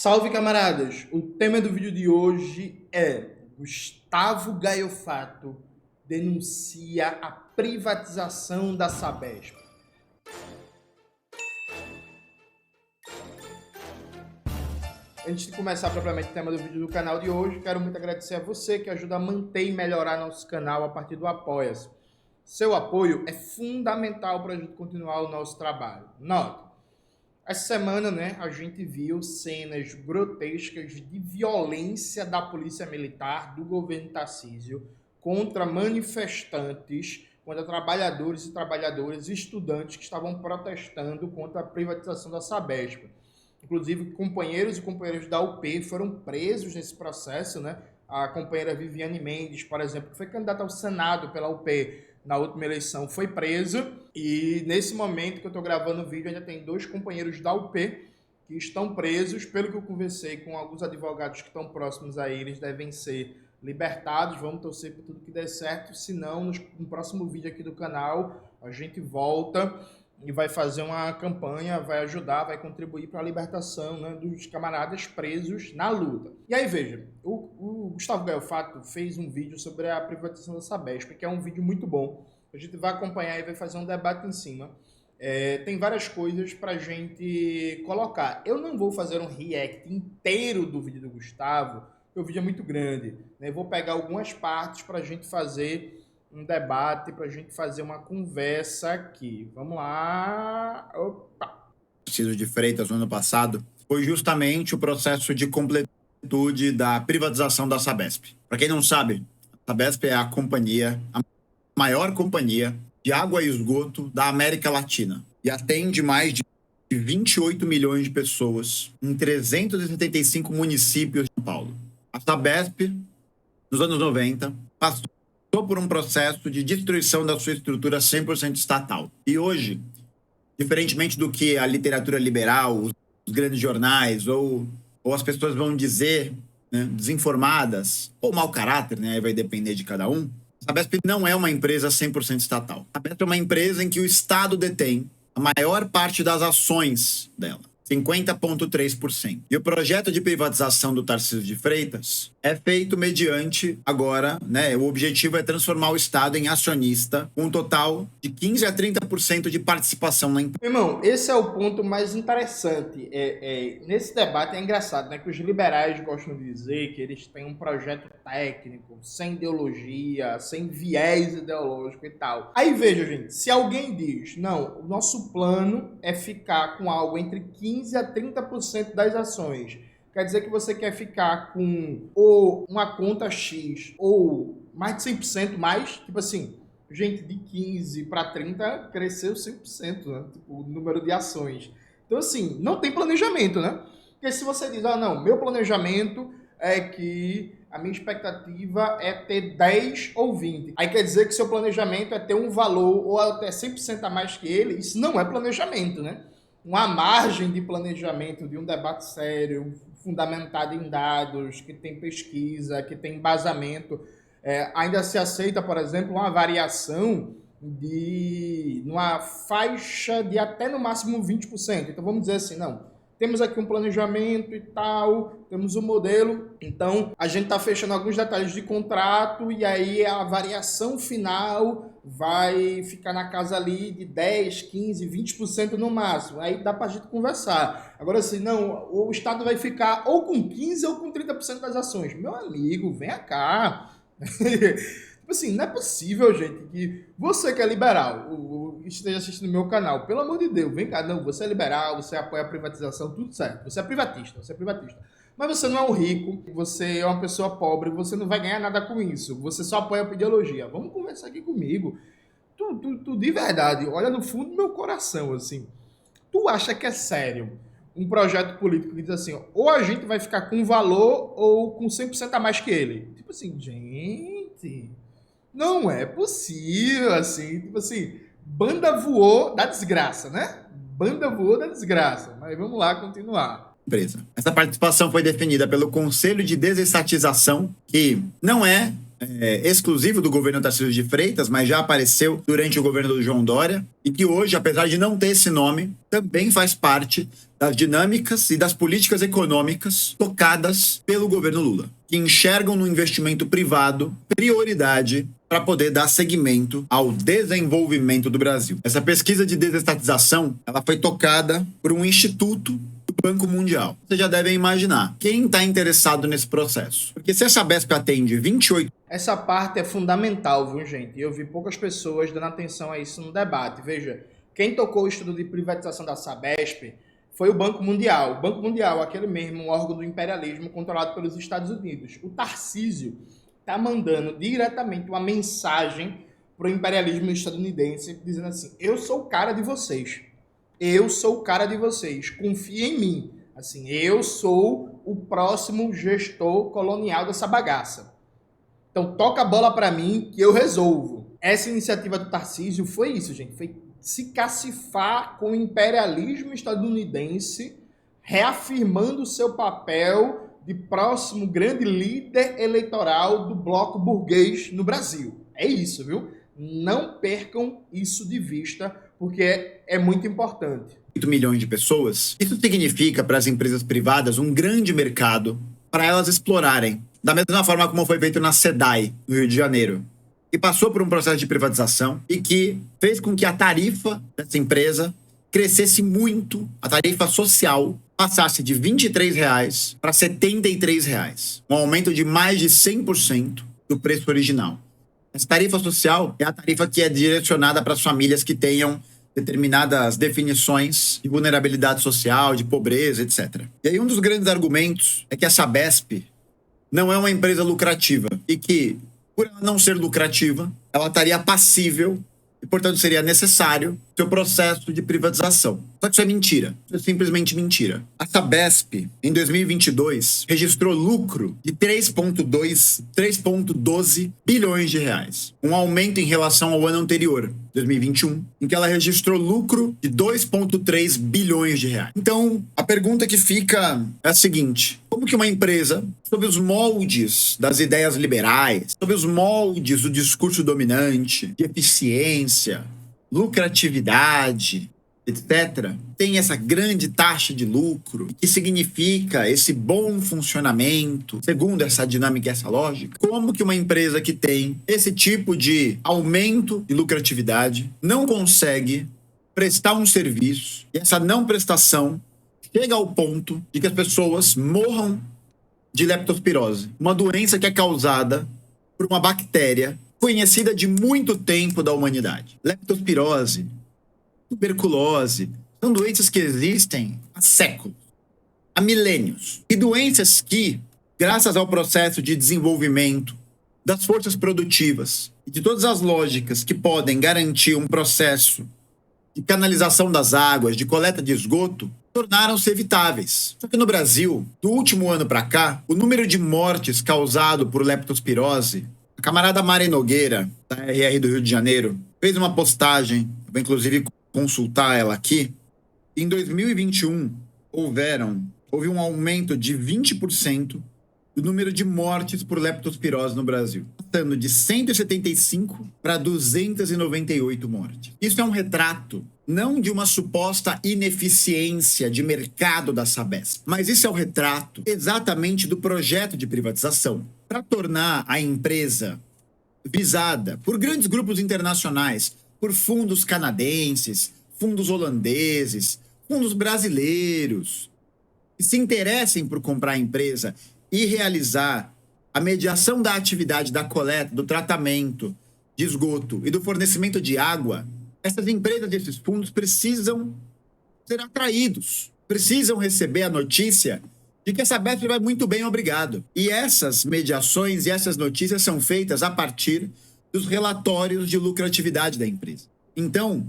Salve, camaradas! O tema do vídeo de hoje é Gustavo Gaiofato denuncia a privatização da Sabesp. Antes de começar propriamente o tema do vídeo do canal de hoje, quero muito agradecer a você que ajuda a manter e melhorar nosso canal a partir do Apoia-se. Seu apoio é fundamental para a gente continuar o nosso trabalho. Note, essa semana, a gente viu cenas grotescas de violência da polícia militar do governo Tarcísio contra manifestantes, contra trabalhadores e trabalhadoras, estudantes que estavam protestando contra a privatização da Sabesp. Inclusive, companheiros e companheiras da UP foram presos nesse processo, A companheira Viviane Mendes, por exemplo, que foi candidata ao Senado pela UP na última eleição, foi presa. E nesse momento que eu estou gravando o vídeo, ainda tem 2 companheiros da UP que estão presos. Pelo que eu conversei com alguns advogados que estão próximos a eles, devem ser libertados. Vamos torcer para tudo que der certo. Se não, no próximo vídeo aqui do canal, a gente volta e vai fazer uma campanha, vai ajudar, vai contribuir para a libertação dos camaradas presos na luta. E aí, veja, o Gustavo Gaiofato fez um vídeo sobre a privatização da Sabesp, que é um vídeo muito bom. A gente vai acompanhar e vai fazer um debate em cima. Tem várias coisas para a gente colocar. Eu não vou fazer um react inteiro do vídeo do Gustavo, porque o vídeo é muito grande. Eu vou pegar algumas partes para a gente fazer um debate, para a gente fazer uma conversa aqui. Vamos lá. Opa! Tarcísio de Freitas no ano passado foi justamente o processo de completude da privatização da Sabesp. Para quem não sabe, a Sabesp é a maior companhia de água e esgoto da América Latina e atende mais de 28 milhões de pessoas em 375 municípios de São Paulo. A Sabesp, nos anos 90, passou por um processo de destruição da sua estrutura 100% estatal. E hoje, diferentemente do que a literatura liberal, os grandes jornais ou as pessoas vão dizer, desinformadas, ou mau caráter, aí vai depender de cada um, a Sabesp não é uma empresa 100% estatal. A Sabesp é uma empresa em que o Estado detém a maior parte das ações dela, 50,3%. E o projeto de privatização do Tarcísio de Freitas é feito mediante, agora, o objetivo é transformar o Estado em acionista, com um total de 15% a 30% de participação na empresa. Irmão, esse é o ponto mais interessante. Nesse debate é engraçado, que os liberais gostam de dizer que eles têm um projeto técnico, sem ideologia, sem viés ideológico e tal. Aí veja, gente, se alguém diz, não, o nosso plano é ficar com algo entre 15% a 30% das ações. Quer dizer que você quer ficar com ou uma conta X ou mais de 100% mais, tipo assim, gente, de 15 para 30 cresceu 100%, o número de ações. Então, assim, não tem planejamento, Porque se você diz, não, meu planejamento é que a minha expectativa é ter 10 ou 20. Aí quer dizer que seu planejamento é ter um valor ou até 100% a mais que ele. Isso não é planejamento, Uma margem de planejamento de um debate sério, fundamentado em dados, que tem pesquisa, que tem embasamento. Ainda se aceita, por exemplo, uma variação numa faixa de até no máximo 20%. Então vamos dizer assim, não, temos aqui um planejamento e tal, temos um modelo, então a gente está fechando alguns detalhes de contrato e aí a variação final vai ficar na casa ali de 10, 15, 20% no máximo. Aí dá para a gente conversar. Agora assim, não, o Estado vai ficar ou com 15% ou com 30% das ações. Meu amigo, venha cá. Tipo assim, não é possível, gente, que você que é liberal, esteja assistindo meu canal, pelo amor de Deus, vem cá, não, você é liberal, você apoia a privatização, tudo certo, você é privatista, mas você não é um rico, você é uma pessoa pobre, você não vai ganhar nada com isso, você só apoia a ideologia. Vamos conversar aqui comigo. Tu de verdade, olha no fundo do meu coração, assim, tu acha que é sério um projeto político que diz assim, ou a gente vai ficar com valor ou com 100% a mais que ele? Tipo assim, gente, não é possível, assim, tipo assim, banda voou da desgraça, Banda voou da desgraça, mas vamos lá continuar. Empresa. Essa participação foi definida pelo Conselho de Desestatização, que não é exclusivo do governo Tarcísio de Freitas, mas já apareceu durante o governo do João Dória, e que hoje, apesar de não ter esse nome, também faz parte das dinâmicas e das políticas econômicas tocadas pelo governo Lula, que enxergam no investimento privado prioridade para poder dar seguimento ao desenvolvimento do Brasil. Essa pesquisa de desestatização, ela foi tocada por um instituto do Banco Mundial. Vocês já devem imaginar quem está interessado nesse processo. Porque se a Sabesp atende 28... Essa parte é fundamental, viu, gente? Eu vi poucas pessoas dando atenção a isso no debate. Veja, quem tocou o estudo de privatização da Sabesp foi o Banco Mundial. O Banco Mundial, aquele mesmo órgão do imperialismo controlado pelos Estados Unidos. O Tarcísio está mandando diretamente uma mensagem para o imperialismo estadunidense, dizendo assim, eu sou o cara de vocês. Eu sou o cara de vocês. Confiem em mim. Assim, eu sou o próximo gestor colonial dessa bagaça. Então, toca a bola para mim que eu resolvo. Essa iniciativa do Tarcísio foi isso, gente. Foi se cacifar com o imperialismo estadunidense, reafirmando o seu papel de próximo grande líder eleitoral do bloco burguês no Brasil. É isso, viu? Não percam isso de vista, porque é muito importante. 8 milhões de pessoas, isso significa para as empresas privadas um grande mercado para elas explorarem. Da mesma forma como foi feito na SEDAI, no Rio de Janeiro, que passou por um processo de privatização e que fez com que a tarifa dessa empresa crescesse muito, a tarifa social passasse de R$ 23 para R$ 73, um aumento de mais de 100% do preço original. Essa tarifa social é a tarifa que é direcionada para as famílias que tenham determinadas definições de vulnerabilidade social, de pobreza, etc. E aí um dos grandes argumentos é que a Sabesp não é uma empresa lucrativa e que, por ela não ser lucrativa, ela estaria passível e, portanto, seria necessário seu processo de privatização. Só que isso é mentira. Isso é simplesmente mentira. A Sabesp, em 2022, registrou lucro de 3,12 bilhões de reais. Um aumento em relação ao ano anterior, 2021, em que ela registrou lucro de 2,3 bilhões de reais. Então, a pergunta que fica é a seguinte: como que uma empresa, sob os moldes das ideias liberais, sob os moldes do discurso dominante, de eficiência, lucratividade, etc., tem essa grande taxa de lucro, que significa esse bom funcionamento, segundo essa dinâmica e essa lógica? Como que uma empresa que tem esse tipo de aumento de lucratividade não consegue prestar um serviço, e essa não prestação chega ao ponto de que as pessoas morram de leptospirose, uma doença que é causada por uma bactéria conhecida de muito tempo da humanidade? Leptospirose, tuberculose, são doenças que existem há séculos, há milênios. E doenças que, graças ao processo de desenvolvimento das forças produtivas e de todas as lógicas que podem garantir um processo de canalização das águas, de coleta de esgoto, tornaram-se evitáveis. Só que no Brasil, do último ano para cá, o número de mortes causado por leptospirose, a camarada Mari Nogueira, da RR do Rio de Janeiro, fez uma postagem, eu vou inclusive consultar ela aqui. Em 2021, houve um aumento de 20% do número de mortes por leptospirose no Brasil, passando de 175 para 298 mortes. Isso é um retrato não de uma suposta ineficiência de mercado da Sabesp, mas isso é o retrato exatamente do projeto de privatização para tornar a empresa visada por grandes grupos internacionais, por fundos canadenses, fundos holandeses, fundos brasileiros, que se interessem por comprar a empresa e realizar a mediação da atividade da coleta, do tratamento de esgoto e do fornecimento de água. Essas empresas desses fundos precisam ser atraídos, precisam receber a notícia de que a Sabesp vai muito bem, obrigado. E essas mediações e essas notícias são feitas a partir dos relatórios de lucratividade da empresa. Então,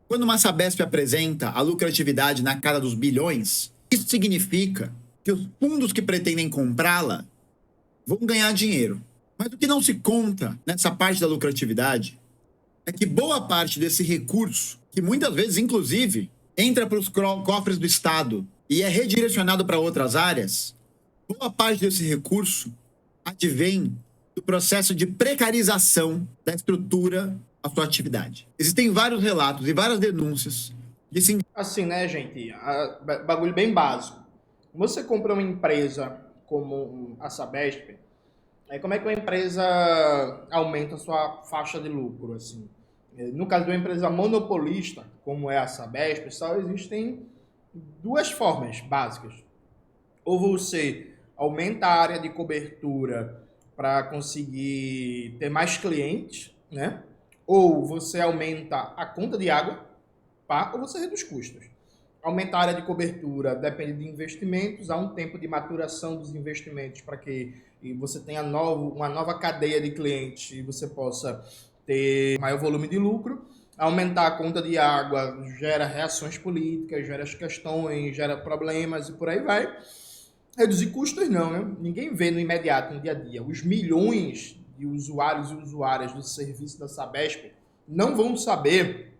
quando uma Sabesp apresenta a lucratividade na casa dos bilhões, isso significa que os fundos que pretendem comprá-la vão ganhar dinheiro. Mas o que não se conta nessa parte da lucratividade é que boa parte desse recurso, que muitas vezes, inclusive, entra para os cofres do Estado e é redirecionado para outras áreas, boa parte desse recurso advém do processo de precarização da estrutura da sua atividade. Existem vários relatos e várias denúncias de Assim, né, gente? Bagulho bem básico. Você compra uma empresa como a Sabesp, como é que uma empresa aumenta a sua faixa de lucro, assim? No caso de uma empresa monopolista, como é a Sabesp, só existem duas formas básicas. Ou você aumenta a área de cobertura para conseguir ter mais clientes, né? Ou você aumenta a conta de água, pá, ou você reduz custos. Aumentar a área de cobertura depende de investimentos, há um tempo de maturação dos investimentos para que você tenha uma nova cadeia de clientes e você possa ter maior volume de lucro. Aumentar a conta de água gera reações políticas, gera questões, gera problemas e por aí vai. Reduzir custos não, né? Ninguém vê no imediato, no dia a dia. Os milhões de usuários e usuárias do serviço da Sabesp não vão saber.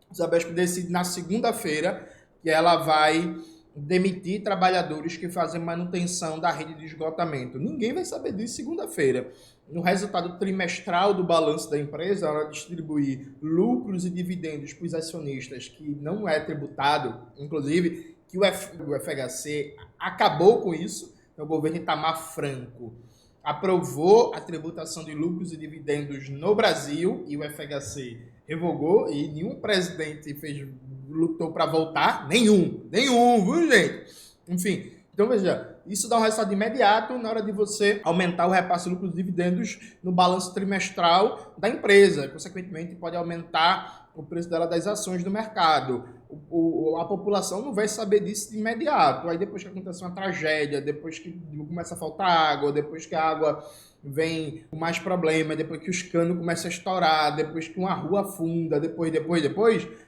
A Sabesp decide na segunda-feira que ela vai demitir trabalhadores que fazem manutenção da rede de esgotamento. Ninguém vai saber disso segunda-feira. No resultado trimestral do balanço da empresa, ela distribui lucros e dividendos para os acionistas, que não é tributado, inclusive que o FHC acabou com isso. O governo Itamar Franco aprovou a tributação de lucros e dividendos no Brasil e o FHC revogou e nenhum presidente lutou para voltar. Nenhum, viu, gente? Enfim, então veja, isso dá um resultado imediato na hora de você aumentar o repasse de lucros e dividendos no balanço trimestral da empresa. Consequentemente, pode aumentar o preço dela das ações do mercado. A população não vai saber disso de imediato. Aí depois que acontece uma tragédia, depois que começa a faltar água, depois que a água vem com mais problema, depois que os canos começam a estourar, depois que uma rua afunda, depois,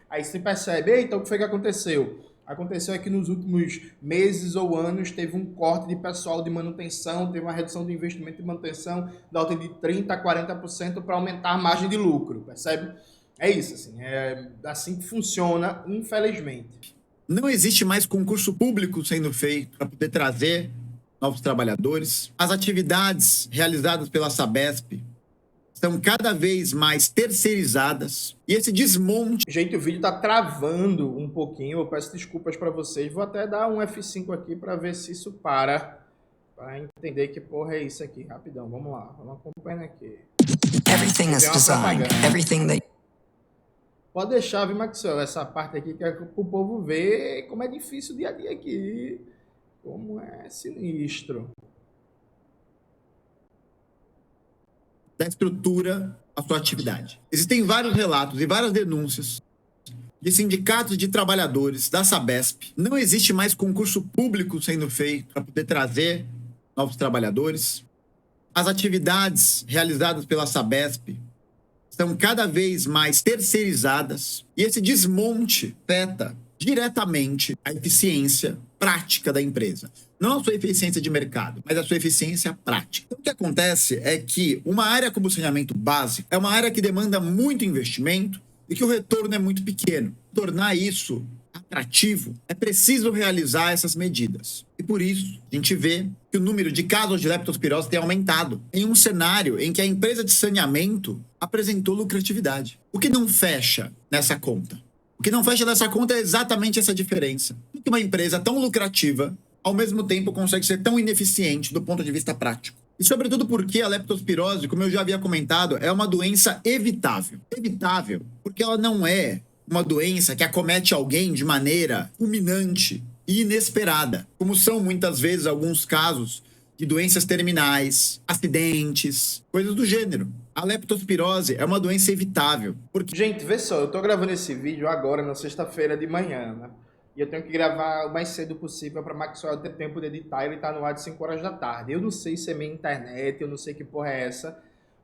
aí você percebe, eita, o que foi que aconteceu? Aconteceu que nos últimos meses ou anos teve um corte de pessoal de manutenção, teve uma redução do investimento de manutenção da ordem de 30% a 40% para aumentar a margem de lucro, percebe? É isso, assim, é assim que funciona, infelizmente. Não existe mais concurso público sendo feito para poder trazer novos trabalhadores. As atividades realizadas pela Sabesp são cada vez mais terceirizadas. E esse desmonte... Gente, o vídeo tá travando um pouquinho, eu peço desculpas para vocês. Vou até dar um F5 aqui para ver se isso para entender que porra é isso aqui. Rapidão, vamos lá, vamos acompanhando aqui. Everything is designed, everything they... Pode deixar, viu, Maxwell, essa parte aqui que é pro povo ver como é difícil o dia a dia aqui. Como é sinistro. Da estrutura da sua atividade. Existem vários relatos e várias denúncias de sindicatos de trabalhadores da Sabesp. Não existe mais concurso público sendo feito para poder trazer novos trabalhadores. As atividades realizadas pela Sabesp são cada vez mais terceirizadas e esse desmonte afeta diretamente a eficiência prática da empresa. Não a sua eficiência de mercado, mas a sua eficiência prática. Então, o que acontece é que uma área como o saneamento básico é uma área que demanda muito investimento e que o retorno é muito pequeno. Tornar isso atrativo, é preciso realizar essas medidas. E por isso, a gente vê que o número de casos de leptospirose tem aumentado em um cenário em que a empresa de saneamento apresentou lucratividade. O que não fecha nessa conta? O que não fecha nessa conta é exatamente essa diferença. Que uma empresa tão lucrativa, ao mesmo tempo, consegue ser tão ineficiente do ponto de vista prático. E sobretudo porque a leptospirose, como eu já havia comentado, é uma doença evitável. Evitável porque ela não é uma doença que acomete alguém de maneira fulminante e inesperada, como são muitas vezes alguns casos de doenças terminais, acidentes, coisas do gênero. A leptospirose é uma doença evitável. Porque... Gente, vê só, eu tô gravando esse vídeo agora, na sexta-feira de manhã, né? E eu tenho que gravar o mais cedo possível para Maxwell ter tempo de editar, ele tá no ar de 5 horas da tarde. Eu não sei se é minha internet, eu não sei que porra é essa,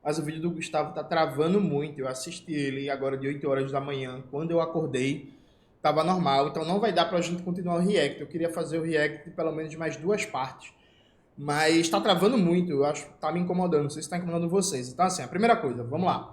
mas o vídeo do Gustavo tá travando muito. Eu assisti ele agora de 8 horas da manhã, quando eu acordei, tava normal, então não vai dar pra gente continuar o react. Eu queria fazer o react de pelo menos mais 2 partes. Mas tá travando muito, eu acho que tá me incomodando, não sei se tá incomodando vocês. Então assim, a primeira coisa, vamos lá.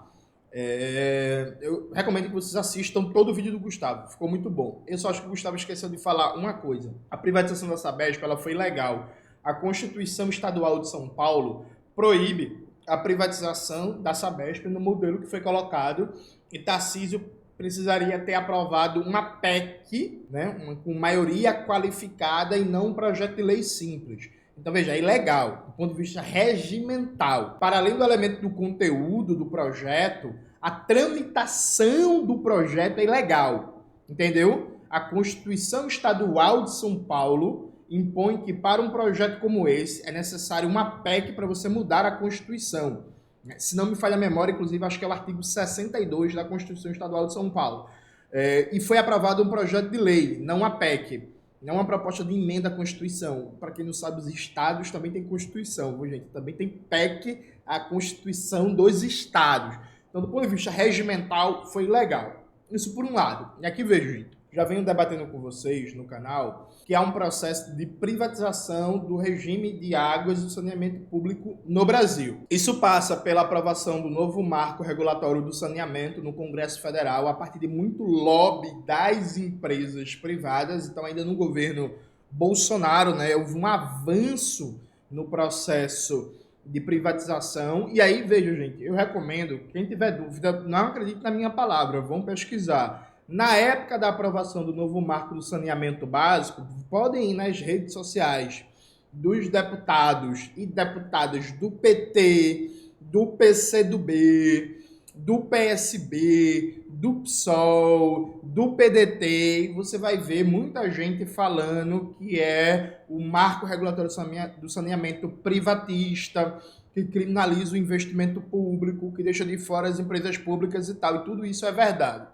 Eu recomendo que vocês assistam todo o vídeo do Gustavo, ficou muito bom. Eu só acho que o Gustavo esqueceu de falar uma coisa. A privatização da Sabesp, ela foi legal. A Constituição Estadual de São Paulo proíbe a privatização da Sabesp no modelo que foi colocado, e Tarcísio precisaria ter aprovado uma PEC, né, com maioria qualificada e não um projeto de lei simples. Então, veja, é ilegal, do ponto de vista regimental. Para além do elemento do conteúdo do projeto, a tramitação do projeto é ilegal, entendeu? A Constituição Estadual de São Paulo impõe que para um projeto como esse é necessário uma PEC para você mudar a Constituição. Se não me falha a memória, inclusive, acho que é o artigo 62 da Constituição Estadual de São Paulo. E foi aprovado um projeto de lei, não uma PEC, não uma proposta de emenda à Constituição. Para quem não sabe, os estados também têm Constituição, viu, gente? Também tem PEC, a Constituição dos estados. Então, do ponto de vista regimental, foi legal. Isso por um lado. E aqui vejo, gente, já venho debatendo com vocês no canal que há um processo de privatização do regime de águas e do saneamento público no Brasil. Isso passa pela aprovação do novo marco regulatório do saneamento no Congresso Federal a partir de muito lobby das empresas privadas. Então, ainda no governo Bolsonaro, né, houve um avanço no processo de privatização. E aí, veja, gente, eu recomendo, quem tiver dúvida, não acredite na minha palavra, vão pesquisar. Na época da aprovação do novo marco do saneamento básico, podem ir nas redes sociais dos deputados e deputadas do PT, do PCdoB, do PSB, do PSOL, do PDT, e você vai ver muita gente falando que é o marco regulatório do saneamento privatista, que criminaliza o investimento público, que deixa de fora as empresas públicas e tal, e tudo isso é verdade.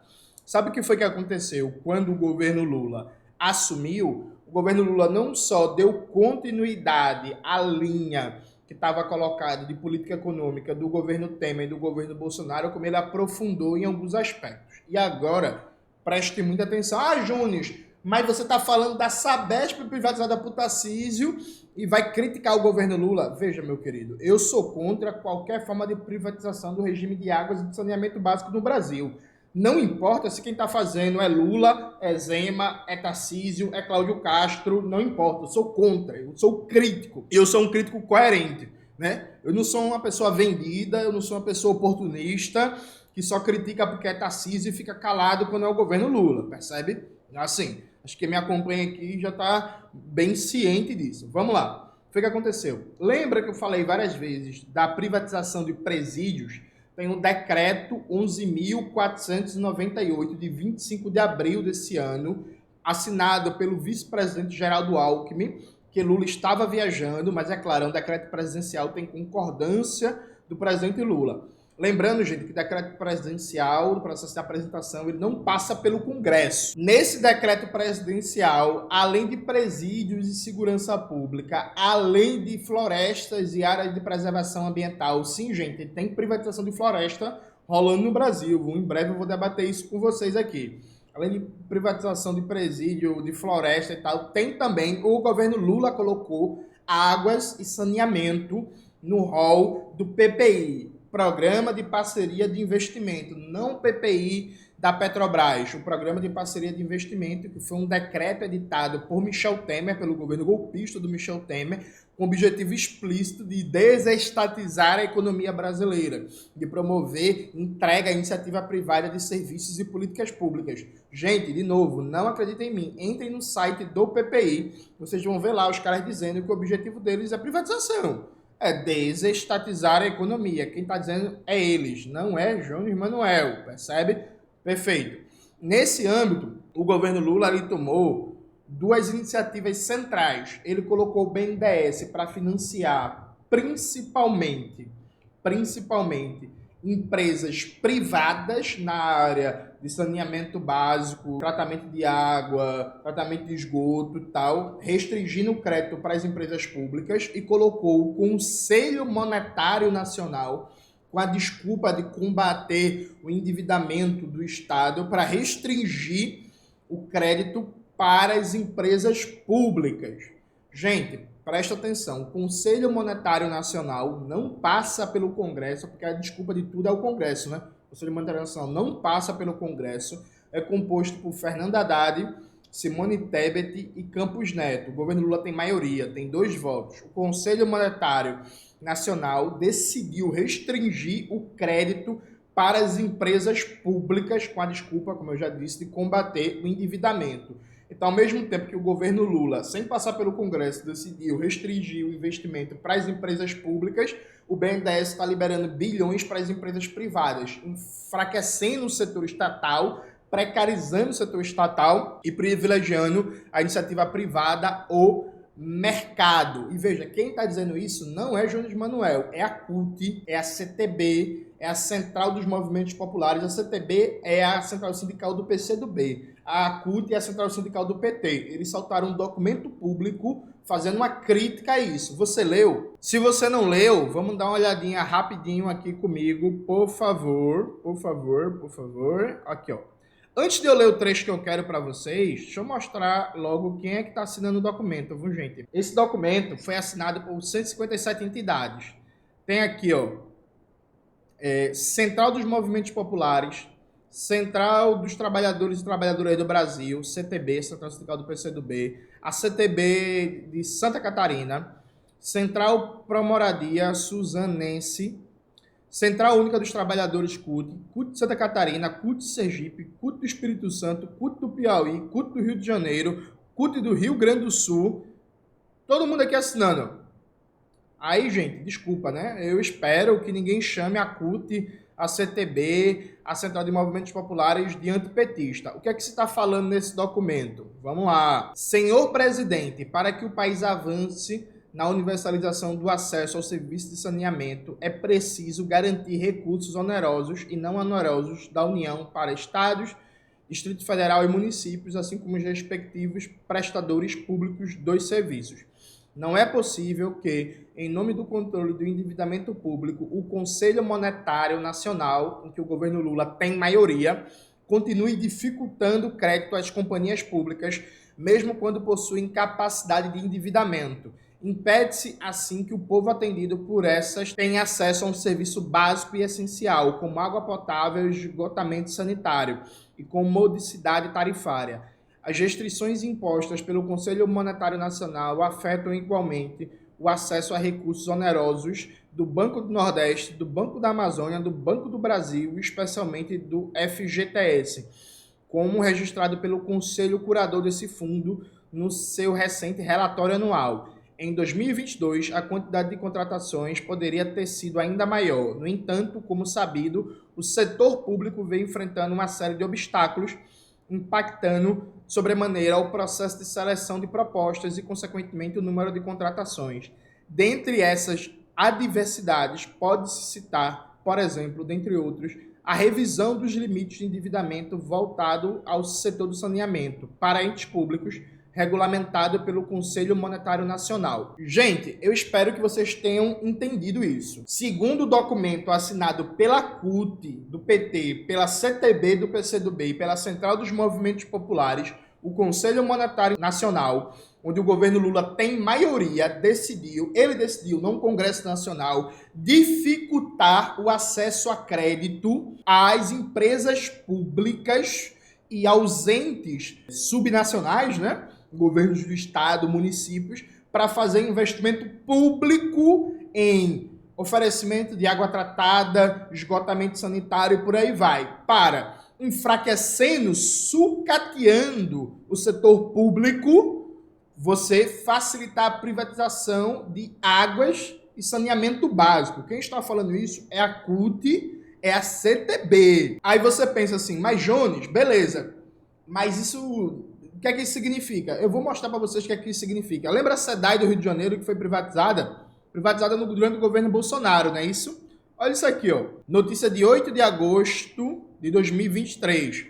Sabe o que foi que aconteceu quando o governo Lula assumiu? O governo Lula não só deu continuidade à linha que estava colocada de política econômica do governo Temer e do governo Bolsonaro, como ele aprofundou em alguns aspectos. E agora, preste muita atenção. Júnior, mas você está falando da Sabesp privatizada por Tarcísio e vai criticar o governo Lula? Veja, meu querido, eu sou contra qualquer forma de privatização do regime de águas e de saneamento básico no Brasil. Não importa se quem está fazendo é Lula, é Zema, é Tarcísio, é Cláudio Castro, não importa. Eu sou contra, eu sou crítico. E eu sou um crítico coerente, né? Eu não sou uma pessoa vendida, eu não sou uma pessoa oportunista que só critica porque é Tarcísio e fica calado quando é o governo Lula, percebe? Assim, acho que quem me acompanha aqui já está bem ciente disso. Vamos lá. O que aconteceu? Lembra que eu falei várias vezes da privatização de presídios? Tem o decreto 11.498, de 25 de abril desse ano, assinado pelo vice-presidente Geraldo Alckmin, que Lula estava viajando, mas é claro, é um decreto presidencial, tem concordância do presidente Lula. Lembrando, gente, que o decreto presidencial, no processo de apresentação, ele não passa pelo Congresso. Nesse decreto presidencial, além de presídios e segurança pública, além de florestas e áreas de preservação ambiental, sim, gente, tem privatização de floresta rolando no Brasil. Em breve eu vou debater isso com vocês aqui. Além de privatização de presídio, de floresta e tal, tem também, o governo Lula colocou águas e saneamento no rol do PPI. Programa de Parceria de Investimento, não o PPI da Petrobras, o Programa de Parceria de Investimento, que foi um decreto editado por Michel Temer, pelo governo golpista do Michel Temer, com o objetivo explícito de desestatizar a economia brasileira, de promover entrega à iniciativa privada de serviços e políticas públicas. Gente, de novo, não acreditem em mim, entrem no site do PPI, vocês vão ver lá os caras dizendo que o objetivo deles é privatização. É desestatizar a economia. Quem está dizendo é eles, não é João Manuel, percebe? Perfeito. Nesse âmbito, o governo Lula ali tomou duas iniciativas centrais. Ele colocou o BNDES para financiar principalmente empresas privadas na área de saneamento básico, tratamento de água, tratamento de esgoto e tal, restringindo o crédito para as empresas públicas e colocou o Conselho Monetário Nacional com a desculpa de combater o endividamento do Estado para restringir o crédito para as empresas públicas. Gente, presta atenção, o Conselho Monetário Nacional não passa pelo Congresso, porque a desculpa de tudo é o Congresso, né? O Conselho Monetário Nacional não passa pelo Congresso, é composto por Fernando Haddad, Simone Tebet e Campos Neto. O governo Lula tem maioria, tem 2 votos. O Conselho Monetário Nacional decidiu restringir o crédito para as empresas públicas, com a desculpa, como eu já disse, de combater o endividamento. Então, ao mesmo tempo que o governo Lula, sem passar pelo Congresso, decidiu restringir o investimento para as empresas públicas, o BNDES está liberando bilhões para as empresas privadas, enfraquecendo o setor estatal, precarizando o setor estatal e privilegiando a iniciativa privada ou mercado. E veja, quem está dizendo isso não é Jones Manuel, é a CUT, é a CTB, é a Central dos Movimentos Populares. A CTB é a Central Sindical do PCdoB. A CUT é a Central Sindical do PT. Eles soltaram um documento público fazendo uma crítica a isso. Você leu? Se você não leu, vamos dar uma olhadinha rapidinho aqui comigo, por favor. Por favor, por favor. Aqui, ó. Antes de eu ler o trecho que eu quero para vocês, deixa eu mostrar logo quem é que está assinando o documento, viu, gente? Esse documento foi assinado por 157 entidades. Tem aqui, ó, Central dos Movimentos Populares, Central dos Trabalhadores e Trabalhadoras do Brasil, CTB, Central Sindical do PCdoB, a CTB de Santa Catarina, Central Pro Moradia Suzanense, Central Única dos Trabalhadores CUT, CUT de Santa Catarina, CUT de Sergipe, CUT do Espírito Santo, CUT do Piauí, CUT do Rio de Janeiro, CUT do Rio Grande do Sul. Todo mundo aqui assinando. Aí, gente, desculpa, né? Eu espero que ninguém chame a CUT, a CTB, a Central de Movimentos Populares de antipetista. O que é que se está falando nesse documento? Vamos lá. Senhor presidente, para que o país avance na universalização do acesso ao serviço de saneamento, é preciso garantir recursos onerosos e não onerosos da União para estados, Distrito Federal e municípios, assim como os respectivos prestadores públicos dos serviços. Não é possível que, em nome do controle do endividamento público, o Conselho Monetário Nacional, em que o governo Lula tem maioria, continue dificultando o crédito às companhias públicas, mesmo quando possuem capacidade de endividamento. Impede-se, assim, que o povo atendido por essas tenha acesso a um serviço básico e essencial, como água potável e esgotamento sanitário, e com modicidade tarifária. As restrições impostas pelo Conselho Monetário Nacional afetam igualmente o acesso a recursos onerosos do Banco do Nordeste, do Banco da Amazônia, do Banco do Brasil e especialmente do FGTS, como registrado pelo Conselho Curador desse fundo no seu recente relatório anual. Em 2022, a quantidade de contratações poderia ter sido ainda maior. No entanto, como sabido, o setor público vem enfrentando uma série de obstáculos, impactando sobremaneira o processo de seleção de propostas e, consequentemente, o número de contratações. Dentre essas adversidades, pode-se citar, por exemplo, dentre outros, a revisão dos limites de endividamento voltado ao setor do saneamento para entes públicos, regulamentado pelo Conselho Monetário Nacional. Gente, eu espero que vocês tenham entendido isso. Segundo o documento assinado pela CUT, do PT, pela CTB do PCdoB e pela Central dos Movimentos Populares, o Conselho Monetário Nacional, onde o governo Lula tem maioria, decidiu, não o Congresso Nacional, dificultar o acesso a crédito às empresas públicas e aos entes subnacionais, né? Governos do estado, municípios, para fazer investimento público em oferecimento de água tratada, esgotamento sanitário e por aí vai, para, enfraquecendo, sucateando o setor público, você facilitar a privatização de águas e saneamento básico. Quem está falando isso é a CUT, é a CTB. Aí você pensa assim, mas Jones, beleza, mas isso... O que é que isso significa? Eu vou mostrar para vocês o que é que isso significa. Lembra a SEDAI do Rio de Janeiro que foi privatizada? Privatizada durante o governo Bolsonaro, não é isso? Olha isso aqui, ó. Notícia de 8 de agosto de 2023.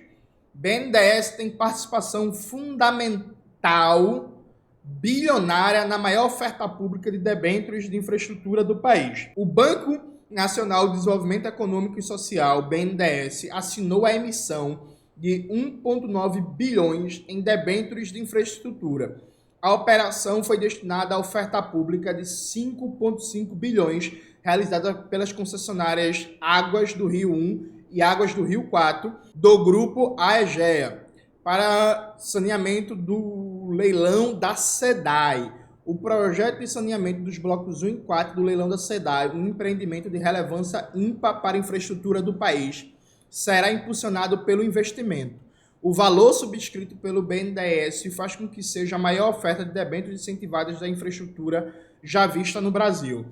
BNDES tem participação fundamental bilionária na maior oferta pública de debêntures de infraestrutura do país. O Banco Nacional de Desenvolvimento Econômico e Social, BNDES, assinou a emissão de 1,9 bilhões em debêntures de infraestrutura. A operação foi destinada à oferta pública de 5,5 bilhões realizada pelas concessionárias Águas do Rio 1 e Águas do Rio 4 do Grupo AEGEA, para saneamento do leilão da SEDAI. O projeto de saneamento dos blocos 1 e 4 do leilão da SEDAI, um empreendimento de relevância ímpar para a infraestrutura do país, será impulsionado pelo investimento. O valor subscrito pelo BNDES faz com que seja a maior oferta de debêntures incentivadas da infraestrutura já vista no Brasil.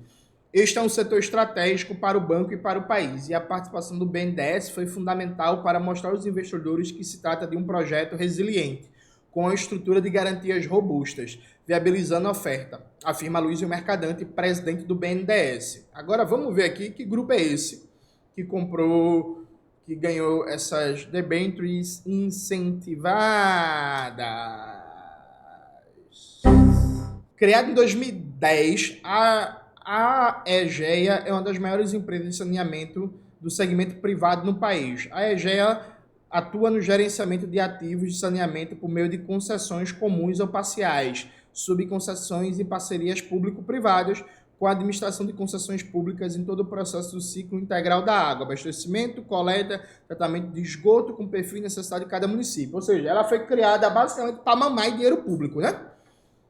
Este é um setor estratégico para o banco e para o país, e a participação do BNDES foi fundamental para mostrar aos investidores que se trata de um projeto resiliente, com uma estrutura de garantias robustas, viabilizando a oferta, afirma Luizio Mercadante, presidente do BNDES. Agora vamos ver aqui que grupo é esse que comprou, que ganhou essas debêntures incentivadas. Criada em 2010, a Egea é uma das maiores empresas de saneamento do segmento privado no país. A Egea atua no gerenciamento de ativos de saneamento por meio de concessões comuns ou parciais, subconcessões e parcerias público-privadas, com a administração de concessões públicas em todo o processo do ciclo integral da água, abastecimento, coleta, tratamento de esgoto com perfil e necessidade de cada município. Ou seja, ela foi criada basicamente para mamar dinheiro público, né?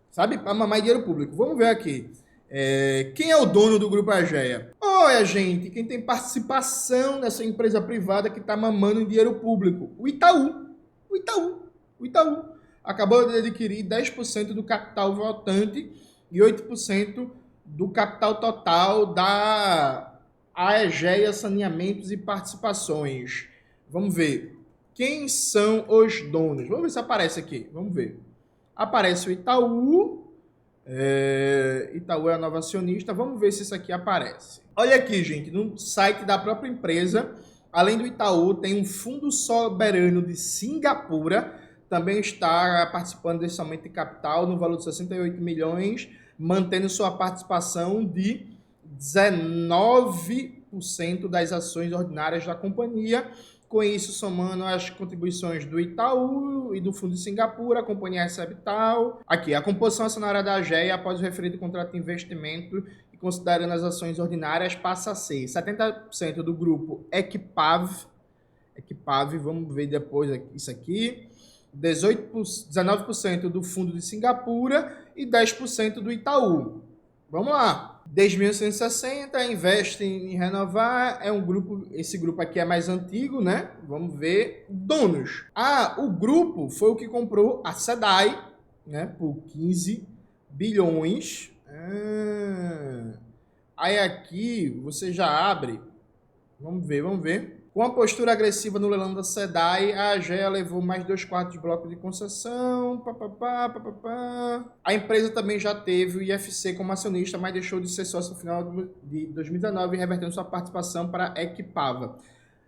Sabe? Para mamar dinheiro público. Vamos ver aqui. Quem é o dono do Grupo Egea? Olha, gente, quem tem participação nessa empresa privada que está mamando em dinheiro público? O Itaú. O Itaú. Acabou de adquirir 10% do capital voltante e 8% do capital total da Egea Saneamentos e Participações. Vamos ver. Quem são os donos? Vamos ver se aparece aqui. Vamos ver. Aparece o Itaú. Itaú é a nova acionista. Vamos ver se isso aqui aparece. Olha aqui, gente, no site da própria empresa, além do Itaú, tem um fundo soberano de Singapura, também está participando desse aumento de capital no valor de 68 milhões, mantendo sua participação de 19% das ações ordinárias da companhia. Com isso, somando as contribuições do Itaú e do Fundo de Singapura, a companhia recebe tal. Aqui, a composição acionária da Egea, após o referido contrato de investimento e considerando as ações ordinárias, passa a ser 70% do grupo Equipav, vamos ver depois isso aqui, 19% do Fundo de Singapura e 10% do Itaú. Vamos lá. Desde 1960, investe em renovar, é um grupo, esse grupo aqui é mais antigo, né? Vamos ver. Donos. O grupo foi o que comprou a SEDAI, né? Por 15 bilhões. Aí aqui, você já abre. Vamos ver. Com a postura agressiva no leilão da SEDAI, a Egea levou mais 2/4 de bloco de concessão. A empresa também já teve o IFC como acionista, mas deixou de ser sócio no final de 2019, revertendo sua participação para a Equipava.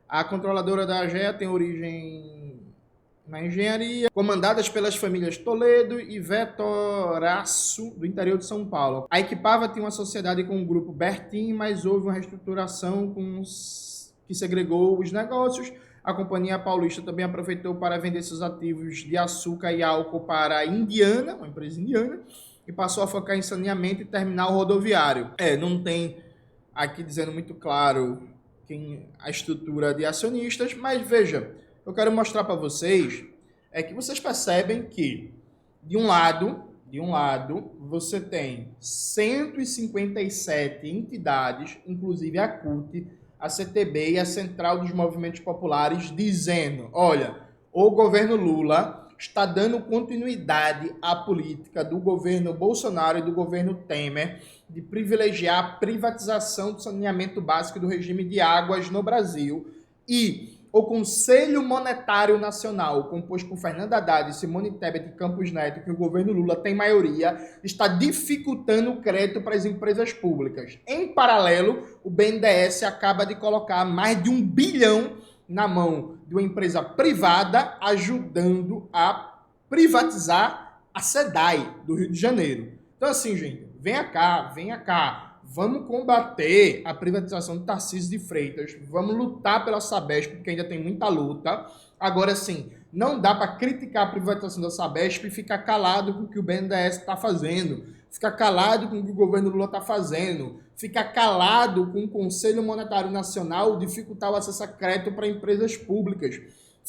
A controladora da Egea tem origem na engenharia, comandadas pelas famílias Toledo e Vetoraço, do interior de São Paulo. A Equipava tinha uma sociedade com o grupo Bertin, mas houve uma reestruturação que segregou os negócios. A Companhia Paulista também aproveitou para vender seus ativos de açúcar e álcool para a Indiana, uma empresa indiana, e passou a focar em saneamento e terminal rodoviário. Não tem aqui dizendo muito claro a estrutura de acionistas, mas veja, eu quero mostrar para vocês que vocês percebem que, de um lado, você tem 157 entidades, inclusive a CUT, a CTB e a Central dos Movimentos Populares, dizendo, olha, o governo Lula está dando continuidade à política do governo Bolsonaro e do governo Temer de privilegiar a privatização do saneamento básico do regime de águas no Brasil, e o Conselho Monetário Nacional, composto por Fernando Haddad, Simone Tebet e Campos Neto, que o governo Lula tem maioria, está dificultando o crédito para as empresas públicas. Em paralelo, o BNDES acaba de colocar mais de 1 bilhão na mão de uma empresa privada, ajudando a privatizar a SEDAI do Rio de Janeiro. Então assim, gente, venha cá. Vamos combater a privatização de Tarcísio de Freitas. Vamos lutar pela Sabesp, porque ainda tem muita luta. Agora, sim, não dá para criticar a privatização da Sabesp e ficar calado com o que o BNDES está fazendo. Ficar calado com o que o governo Lula está fazendo. Ficar calado com o Conselho Monetário Nacional dificultar o acesso a crédito para empresas públicas.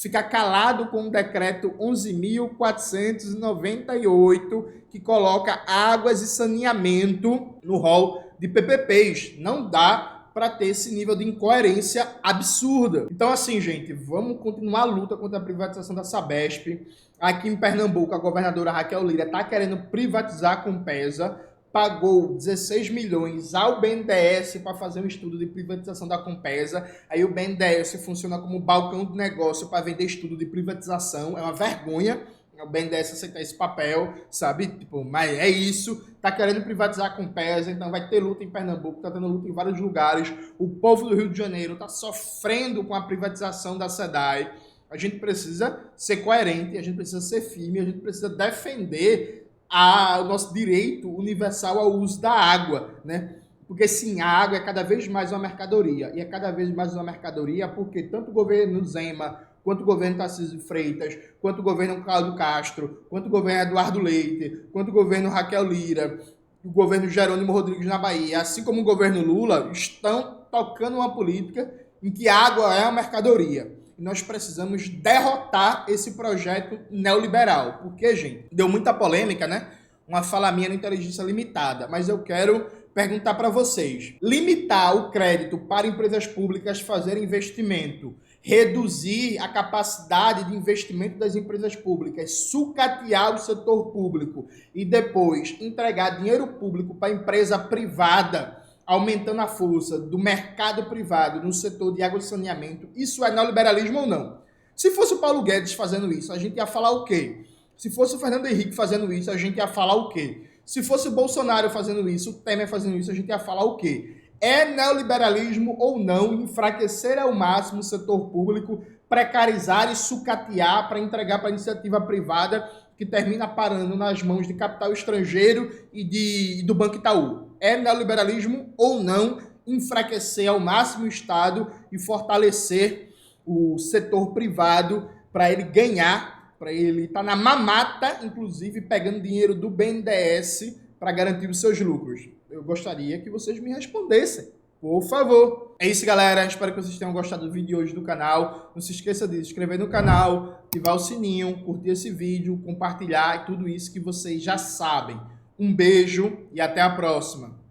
ficar calado com o decreto 11.498, que coloca águas e saneamento no rol de PPPs. Não dá para ter esse nível de incoerência absurda. Então, assim, gente, vamos continuar a luta contra a privatização da Sabesp. Aqui em Pernambuco, a governadora Raquel Lira está querendo privatizar a Compesa, pagou 16 milhões ao BNDES para fazer um estudo de privatização da Compesa. Aí o BNDES funciona como balcão de negócio para vender estudo de privatização. É uma vergonha o BNDES aceitar esse papel, sabe? Tipo, mas é isso. Tá querendo privatizar a Compesa, então vai ter luta em Pernambuco, tá tendo luta em vários lugares. O povo do Rio de Janeiro tá sofrendo com a privatização da SEDAI. A gente precisa ser coerente, a gente precisa ser firme, a gente precisa defender o nosso direito universal ao uso da água, né? Porque sim, a água é cada vez mais uma mercadoria. E é cada vez mais uma mercadoria porque tanto o governo Zema, quanto o governo Tarcísio de Freitas, quanto o governo Cláudio Castro, quanto o governo Eduardo Leite, quanto o governo Raquel Lira, o governo Jerônimo Rodrigues na Bahia, assim como o governo Lula, estão tocando uma política em que a água é uma mercadoria. E nós precisamos derrotar esse projeto neoliberal. Porque, gente, deu muita polêmica, né? Uma fala minha na inteligência limitada. Mas eu quero perguntar para vocês. Limitar o crédito para empresas públicas fazerem investimento, reduzir a capacidade de investimento das empresas públicas, sucatear o setor público e depois entregar dinheiro público para a empresa privada, aumentando a força do mercado privado no setor de água e saneamento, isso é neoliberalismo ou não? Se fosse o Paulo Guedes fazendo isso, a gente ia falar o quê? Se fosse o Fernando Henrique fazendo isso, a gente ia falar o quê? Se fosse o Bolsonaro fazendo isso, o Temer fazendo isso, a gente ia falar o quê? É neoliberalismo ou não enfraquecer ao máximo o setor público, precarizar e sucatear para entregar para a iniciativa privada que termina parando nas mãos de capital estrangeiro e do Banco Itaú? É neoliberalismo ou não enfraquecer ao máximo o Estado e fortalecer o setor privado para ele ganhar, para ele estar na mamata, inclusive pegando dinheiro do BNDES para garantir os seus lucros? Eu gostaria que vocês me respondessem, por favor. É isso, galera. Espero que vocês tenham gostado do vídeo de hoje do canal. Não se esqueça de se inscrever no canal, ativar o sininho, curtir esse vídeo, compartilhar e tudo isso que vocês já sabem. Um beijo e até a próxima.